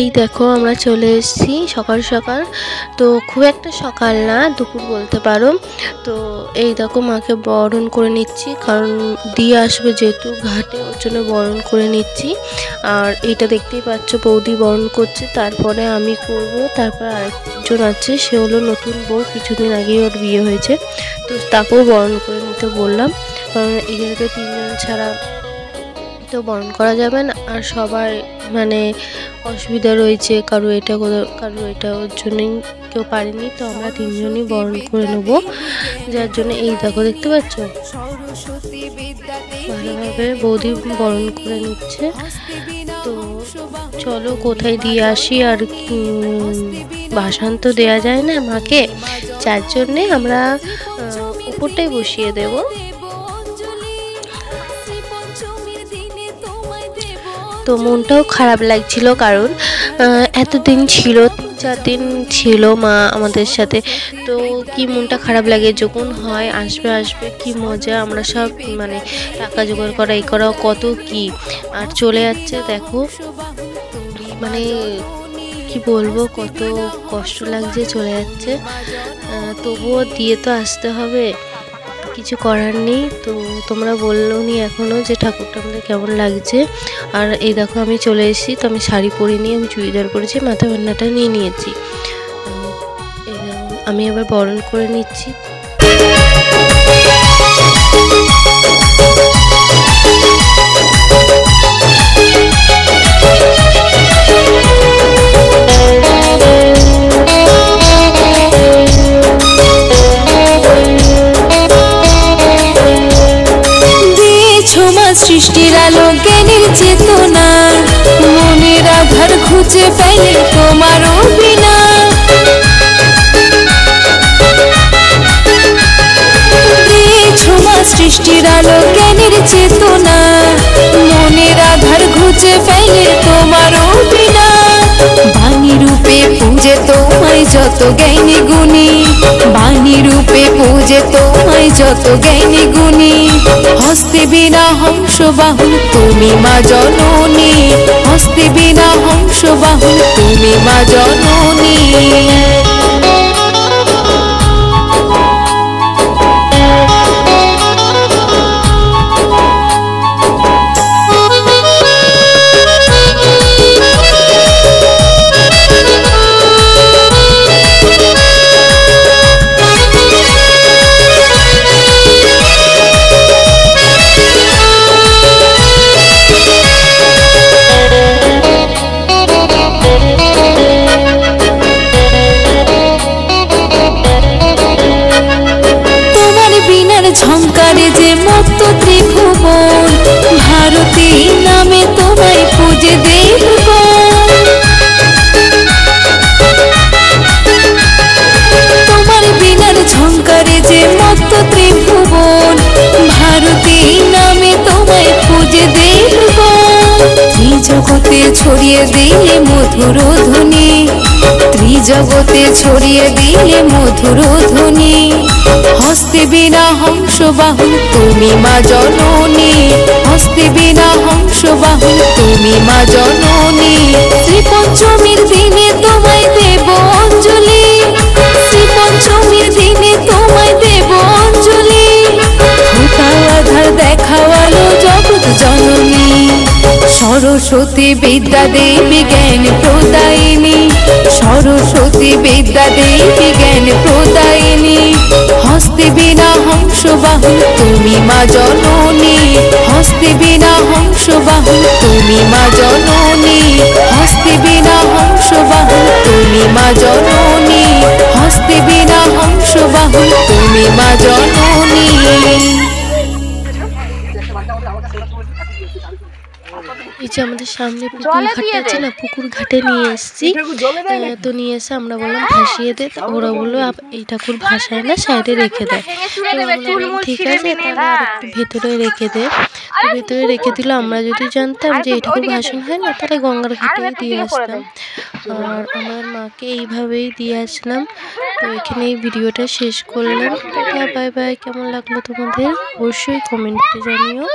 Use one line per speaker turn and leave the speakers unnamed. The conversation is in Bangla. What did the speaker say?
এই দেখো আমরা চলে এসেছি সকাল সকাল। তো খুব একটা সকাল না, দুপুর বলতে পারো। তো এই দেখো মাকে বরণ করে নিচ্ছি, কারণ দিয়ে আসবে যেহেতু ঘাটে, ওর জন্য বরণ করে নিচ্ছি। আর এটা দেখতেই পাচ্ছ বৌদি বরণ করছে, তারপরে আমি করব। তারপর আরেকজন আছে, সে হলো নতুন বউ, কিছুদিন আগেই ওর বিয়ে হয়েছে, তো তাকেও বরণ করে নিতে বললাম। কারণ এখানে তো 3 জন ছাড়া তো বরণ করা যাবে না। আর সবার মানে অসুবিধা রয়েছে, কারো এটা ওর জন্যই কেউ পারেনি, তো আমরা 3 জনই বরণ করে নেব। যার জন্য এই দেখো দেখতে পাচ্ছ ভালোভাবে বৌদি বরণ করে নিচ্ছে। তো চলো কোথায় দিয়ে আসি, আর ভাসান তো দেওয়া যায় না মাকে, যার জন্যে আমরা উপরটাই বসিয়ে দেব। তো মনটাও খারাপ লাগছিল, কারণ এতদিন ছিল, 3-4 দিন ছিল মা আমাদের সাথে। তো কি মনটা খারাপ লাগে যখন হয় আসবে কি মজা, আমরা সব মানে টাকা জোগাড় করা এই করা কত কি, আর চলে যাচ্ছে দেখো। মানে কি বলবো, কত কষ্ট লাগছে, চলে যাচ্ছে। তবুও দিয়ে তো আসতে হবে, কিছু করার নেই। তো তোমরা বললো নি এখনও যে ঠাকুরটা আমাদের কেমন লাগছে। আর এই দেখো আমি চলে এসেছি, তো আমি শাড়ি পরে নিয়ে আমি চুড়িদার পরেছি, মাথা বান্নাটা নিয়ে নিয়েছি। আমি আবার বরণ করে নিচ্ছি।
সৃষ্টির আলো জ্ঞানের চেতনা, মনের আধার খুঁজে পাইলে তোমারও বিনা। সৃষ্টির আলো জ্ঞানের চেতনা, মনের আধার খুঁজে পাইলে তোমারও বিনা। বাণী রূপে পূজে তোমায় যত জ্ঞানী গুণী, বাণী রূপে পূজে তোমায় যত জ্ঞানী গুণী। হস্তে বিনা হংস বাহুল তুমি মা জননী, হস্তে বিনা হংস বাহুল তুমি মা জননী। ঝঙ্কারে যে মত্ত ত্রিভুবন, ভারতী নামে তোমায় পূজে দেব। তোমার বিনার ঝঙ্কারে যে মত্ত ত্রিভুবন, ভারতী নামে তোমায় পূজে দেব। ত্রিজগতে ছড়িয়ে দিলে মধুর ধ্বনি, ত্রিজগতে ছড়িয়ে দিলে মধুর ধ্বনি। হস্তে বিনা হংস বাহুল তুমি মা জননী, হস্তে বিনা হংস বাহুল তুমি মা জননী। শ্রী পঞ্চমীর দিনে তোমায় দেব অঞ্জলি, শ্রী পঞ্চমীর দিনে তোমায় দেব অঞ্জলি। ফোটাও আধার দেখাও আলো জগৎ জননী, সরস্বতী বিদ্যা দেবী জ্ঞান প্রদায়িনী, সরস্বতী বিদ্যা দেবী জ্ঞান প্রদায়িনী। হস্তে বিনা হংস বাহুল তুমি মা জননী, হস্তে বিনা হংস বাহুল তুমি মা জননী, হস্তে বিনা হংস বাহুল তুমি মা জননী, হস্তে বিনা হংস বাহুল তুমি মা জননী।
এই যে আমাদের সামনে পুকুর ঘাট আছে না, পুকুর ঘাটে নিয়ে এসেছি। তো নিয়ে এসে আমরা বললাম ভাসিয়ে দে, ওরা বললো এই ঠাকুর ভাসায় না, সাইডে রেখে দেয়। তো বললাম ঠিক আছে, তাহলে আর একটু ভেতরে রেখে দে। তো ভেতরে রেখে দিল। আমরা যদি জানতাম যে এই ঠাকুর ভাসান হয় না, তাহলে গঙ্গার ঘাটে দিয়ে আসতাম। আর আমার মাকে এইভাবেই দিয়ে আসলাম। তো এখানে এই ভিডিওটা শেষ করলাম। Tata bye bye. কেমন লাগলো তোমাদের অবশ্যই কমেন্টে জানিও।